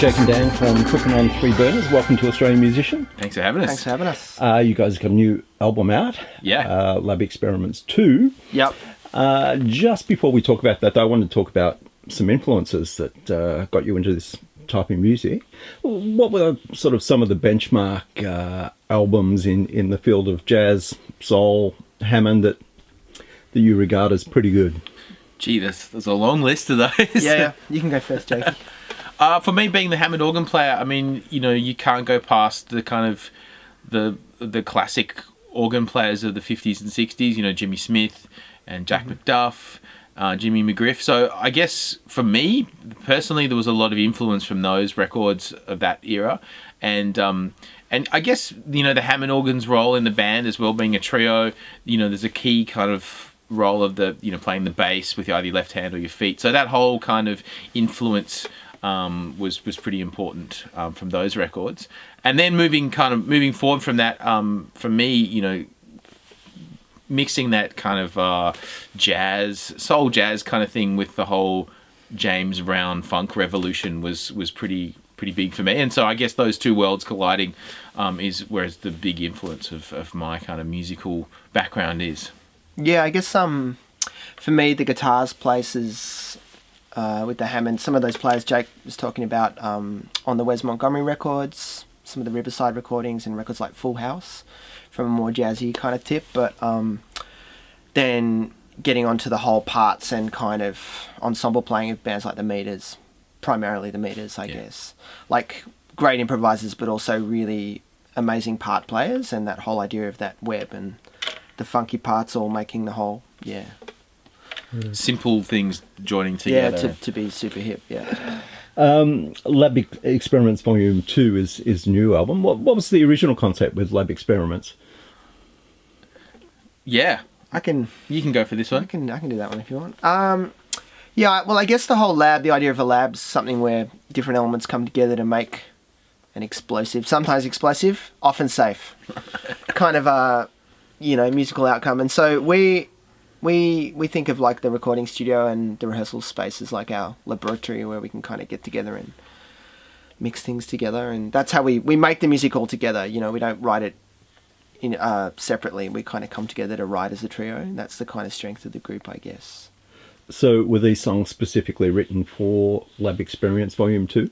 Jake and Dan from Cookin On 3 Burners. Welcome to Australian Musician. Thanks for having us. Thanks for having us. You guys have got a new album out. Yeah. Lab Experiments 2. Yep. Just before we talk about that, I want to talk about some influences that got you into this type of music. What were sort of some of the benchmark albums in the field of jazz, soul, Hammond that you regard as pretty good? Gee, there's a long list of those. Yeah. You can go first, Jakey. For me, being the Hammond organ player, I mean, you can't go past the kind of the classic organ players of the 50s and 60s, Jimmy Smith and Jack McDuff, Jimmy McGriff. So I guess for me, personally, there was a lot of influence from those records of that era. And I guess, the Hammond organ's role in the band as well, being a trio, there's a key kind of role of the, playing the bass with either your left hand or your feet. So that whole kind of influence was pretty important from those records. And then moving forward from that, for me, mixing that kind of soul jazz kind of thing with the whole James Brown funk revolution was pretty big for me. And so I guess those two worlds colliding is where the big influence of my kind of musical background is. Yeah, I guess for me, the guitars places with the Hammond, some of those players Jake was talking about on the Wes Montgomery records, some of the Riverside recordings and records like Full House from a more jazzy kind of tip, but then getting onto the whole parts and kind of ensemble playing of bands like the Meters, primarily the Meters, I guess. Like great improvisers, but also really amazing part players, and that whole idea of that web and the funky parts all making the whole, simple things joining together. Yeah, to be super hip, yeah. Lab Experiments Volume 2 is the new album. What was the original concept with Lab Experiments? Yeah. You can go for this one. I can do that one if you want. Well, I guess the whole lab, the idea of a lab's something where different elements come together to make an explosive, sometimes explosive, often safe, kind of musical outcome. And so we think of like the recording studio and the rehearsal space as like our laboratory where we can kind of get together and mix things together, and that's how we make the music all together. We don't write it in separately. We kind of come together to write as a trio, and that's the kind of strength of the group, I guess. So were these songs specifically written for Lab Experience Volume 2?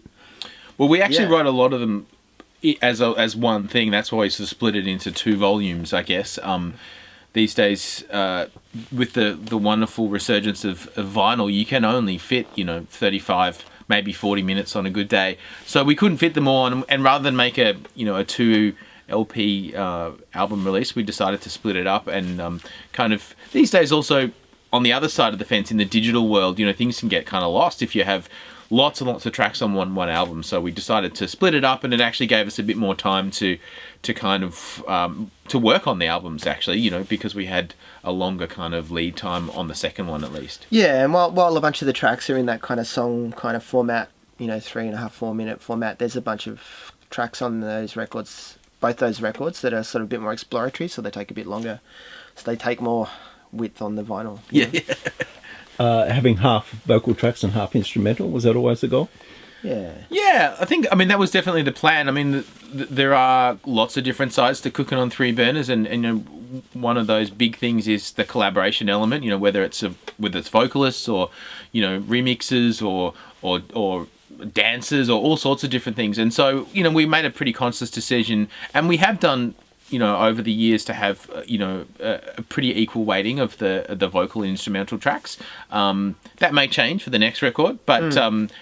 Well, we actually wrote a lot of them as one thing. That's why we sort of split it into 2 volumes, I guess. These days, with the wonderful resurgence of vinyl, you can only fit, 35, maybe 40 minutes on a good day. So we couldn't fit them all on, and rather than make a 2 LP album release, we decided to split it up. And kind of these days also, on the other side of the fence, in the digital world, things can get kind of lost if you have lots and lots of tracks on one album. So we decided to split it up, and it actually gave us a bit more time to kind of to work on the albums, actually, because we had a longer kind of lead time on the second one at least. Yeah, and while a bunch of the tracks are in that kind of song kind of format, 3.5, 4 minute format, there's a bunch of tracks on those records, both those records, that are sort of a bit more exploratory, so they take a bit longer. So they take more width on the vinyl. Yeah. Having half vocal tracks and half instrumental, was that always the goal? Yeah, I mean that was definitely the plan. I mean, there are lots of different sides to Cookin On 3 Burners, and one of those big things is the collaboration element. Whether it's vocalists or remixes or dancers or all sorts of different things. And so we made a pretty conscious decision, and we have done over the years to have a pretty equal weighting of the vocal and instrumental tracks. That may change for the next record, but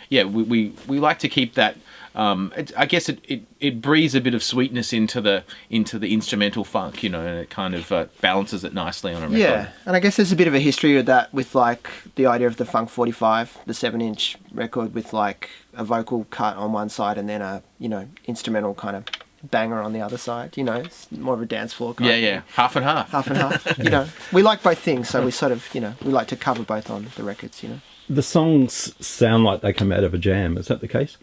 we like to keep that. I guess it breathes a bit of sweetness into the instrumental funk, and it kind of balances it nicely on a record. Yeah, and I guess there's a bit of a history of that with like the idea of the Funk 45, the 7-inch record with like a vocal cut on one side and then a instrumental kind of banger on the other side. It's more of a dance floor kind of thing. Half and half. We like both things, so we sort of we like to cover both on the records. The songs sound like they come out of a jam. Is that the case?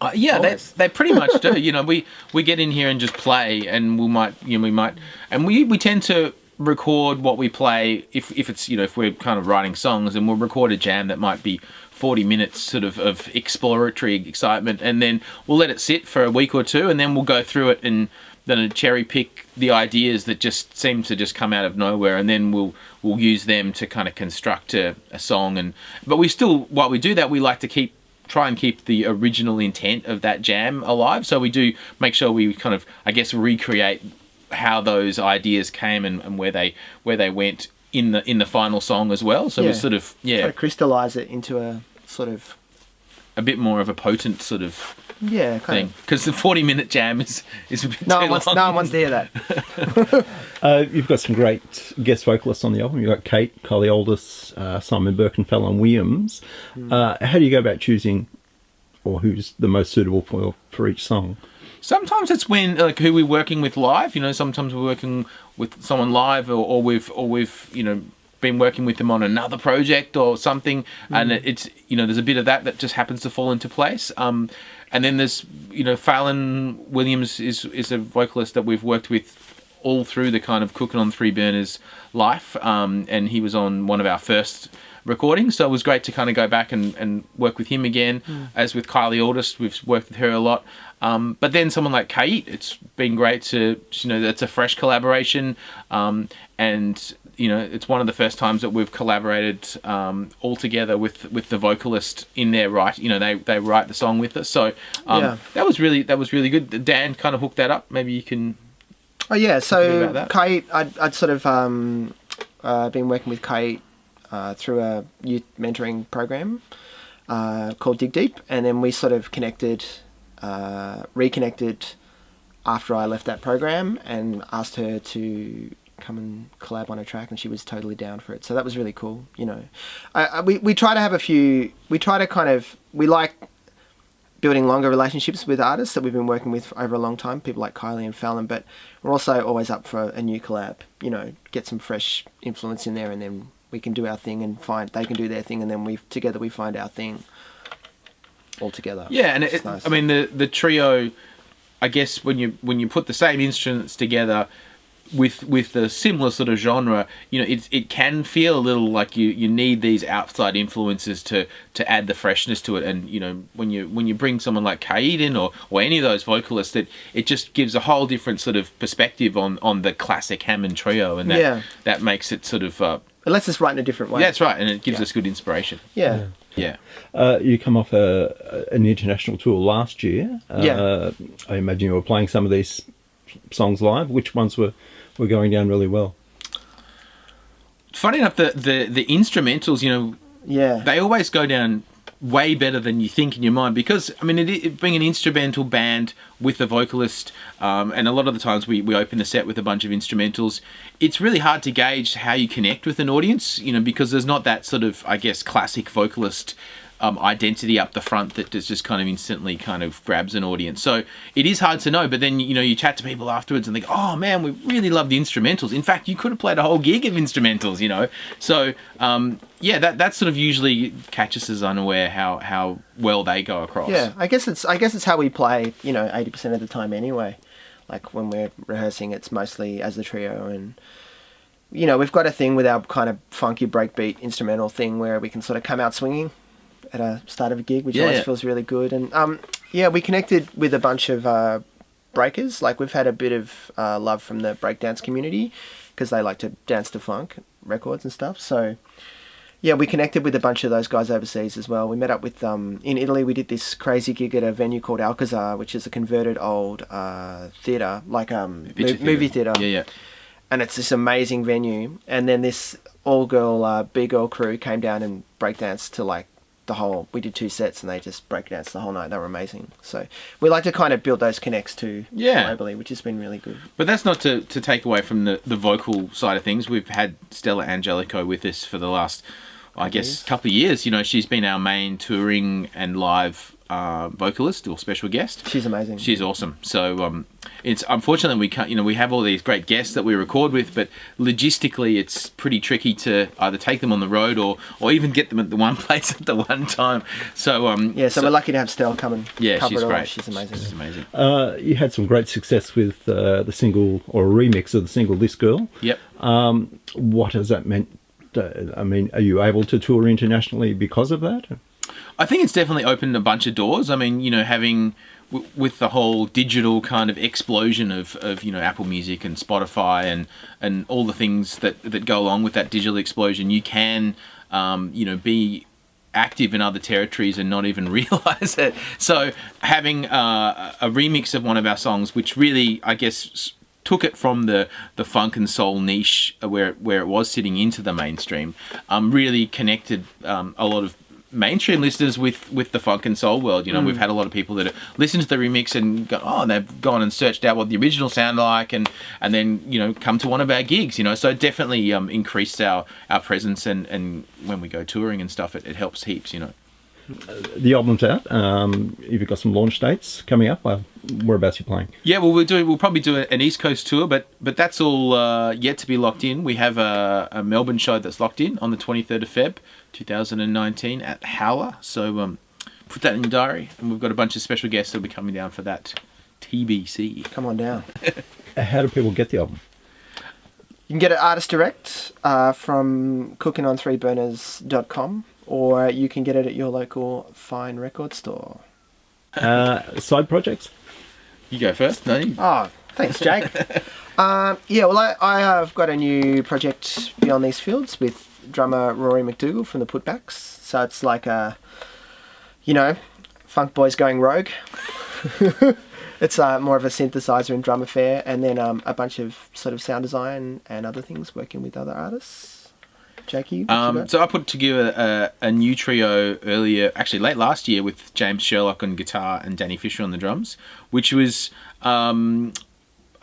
They pretty much do. We get in here and just play, and we tend to record what we play if it's if we're kind of writing songs, and we'll record a jam that might be 40 minutes sort of exploratory excitement, and then we'll let it sit for a week or two, and then we'll go through it and then cherry pick the ideas that just seem to just come out of nowhere, and then we'll use them to kind of construct a song. But we still, while we do that, we like to try and keep the original intent of that jam alive. So we do make sure we kind of, I guess, recreate how those ideas came and where they went in the final song as well. So we sort of try to crystallize it into a sort of a bit more of a potent sort of thing. Because the 40-minute jam is a bit too long. No one wants to hear that. You've got some great guest vocalists on the album. You've got Kaiit, Kylie Auldist, Simon Burke and Fallon Williams. How do you go about choosing, or who's the most suitable for each song? Sometimes it's when, like, who we're working with live. You know, sometimes we're working with someone live, or we've you know, been working with them on another project or something, and it's, you know, there's a bit of that just happens to fall into place. And then there's, you know, Fallon Williams is a vocalist that we've worked with all through the kind of Cookin On 3 Burners life, and he was on one of our first recordings, so it was great to kind of go back and work with him again. As with Kylie Auldist, we've worked with her a lot. But then someone like Kaiit, it's been great to, you know, it's a fresh collaboration, and, you know, it's one of the first times that we've collaborated all together with the vocalist in there, right? You know, they write the song with us, so that was really good. Dan kind of hooked that up. Maybe you can. Oh yeah, so Kaiit, I'd sort of been working with Kaiit through a youth mentoring program called Dig Deep, and then we sort of reconnected after I left that program and asked her to come and collab on a track, and she was totally down for it. So that was really cool. You know, we try to have we like building longer relationships with artists that we've been working with over a long time, people like Kylie and Fallon, but we're also always up for a new collab, you know, get some fresh influence in there, and then we can do our thing and they can do their thing, and then we find our thing all together. Yeah, and nice. I mean, the trio, I guess when you put the same instruments together with the similar sort of genre, you know, it can feel a little like you need these outside influences to add the freshness to it. And, you know, when you bring someone like Kaiit in or any of those vocalists, it just gives a whole different sort of perspective on the classic Hammond trio, and that makes it sort of it lets us write in a different way. Yeah, that's right, and it gives us good inspiration. Yeah. You come off an international tour last year. I imagine you were playing some of these songs live. Which ones were going down really well? Funny enough, the instrumentals, you know, they always go down way better than you think in your mind, because, I mean, it being an instrumental band with a vocalist, and a lot of the times we open the set with a bunch of instrumentals, it's really hard to gauge how you connect with an audience, you know, because there's not that sort of, I guess, classic vocalist identity up the front that just kind of instantly kind of grabs an audience. So it is hard to know, but then, you know, you chat to people afterwards and they go, oh man, we really love the instrumentals. In fact, you could have played a whole gig of instrumentals, you know. So that sort of usually catches us unaware how well they go across. Yeah, I guess it's how we play, you know, 80% of the time anyway. Like when we're rehearsing, it's mostly as the trio, and, you know, we've got a thing with our kind of funky breakbeat instrumental thing where we can sort of come out swinging at a start of a gig, which always feels really good. And we connected with a bunch of breakers. Like, we've had a bit of love from the breakdance community because they like to dance to funk records and stuff. So yeah, we connected with a bunch of those guys overseas as well. We met up with in Italy. We did this crazy gig at a venue called Alcazar, which is a converted old theatre, like movie theatre. Yeah. And it's this amazing venue. And then this all-girl, big-girl crew came down and breakdanced to, like, we did 2 sets and they just breakdanced the whole night. They were amazing. So we like to kind of build those connects too, globally, which has been really good. But that's not to take away from the vocal side of things. We've had Stella Angelico with us for the last, I guess, couple of years. You know, she's been our main touring and live vocalist or special guest. She's amazing. She's awesome. So it's unfortunately we can't, you know, we have all these great guests that we record with, but logistically it's pretty tricky to either take them on the road or even get them at the one place at the one time. So so we're lucky to have Stella come and cover she's it great. all. She's amazing. She's amazing. You had some great success with the single, or a remix of the single This Girl. Yep. What has that meant? I mean, are you able to tour internationally because of that? I think it's definitely opened a bunch of doors. I mean, having with the whole digital kind of explosion of Apple Music and Spotify and all the things that go along with that digital explosion, you can be active in other territories and not even realize it. So having a remix of one of our songs, which really, I guess, took it from the funk and soul niche where it was sitting into the mainstream, really connected a lot of mainstream listeners with the funk and soul world. We've had a lot of people that have listened to the remix and they've gone and searched out what the original sounded like and then come to one of our gigs. So it definitely increased our presence and when we go touring and stuff, it helps heaps. The album's out. You've got some launch dates coming up. Whereabouts are you playing? Yeah, well, we'll probably do an East Coast tour, but that's all yet to be locked in. We have a Melbourne show that's locked in on the 23rd of Feb 2019 at Howler. So put that in your diary, and we've got a bunch of special guests that'll be coming down for that. TBC. Come on down. How do people get the album? You can get it artist direct from cookingon3burners.com, or you can get it at your local fine record store. Side projects? You go first, no? Oh, thanks, Jake. I have got a new project Beyond These Fields with drummer Rory McDougall from the Putbacks. So it's like funk boys going rogue. It's more of a synthesizer and drum affair, and then a bunch of sort of sound design and other things, working with other artists. Jackie? So I put together a new trio earlier, actually late last year, with James Sherlock on guitar and Danny Fisher on the drums, which was, I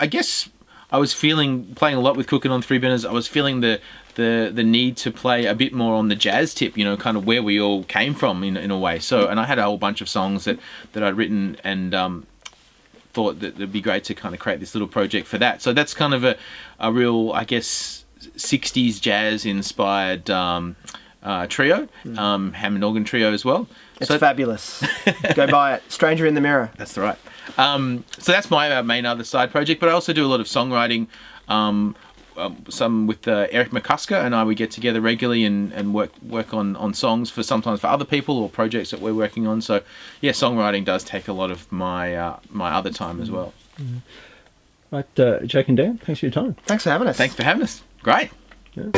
guess, I was playing a lot with Cookin On 3 Burners. I was feeling the need to play a bit more on the jazz tip, kind of where we all came from in a way. So, and I had a whole bunch of songs that I'd written and thought that it'd be great to kind of create this little project for that. So that's kind of a real, I guess, 60s jazz inspired trio, Hammond organ trio as well. It's fabulous. Go buy it. Stranger in the Mirror. That's right. So that's my main other side project, but I also do a lot of songwriting. Some with Eric McCusker and I, we get together regularly and work on songs sometimes for other people or projects that we're working on. So yeah, songwriting does take a lot of my my other time as well. Mm-hmm. Right, Jake and Dan, thanks for your time. Thanks for having us. Thanks for having us. Great. Yeah.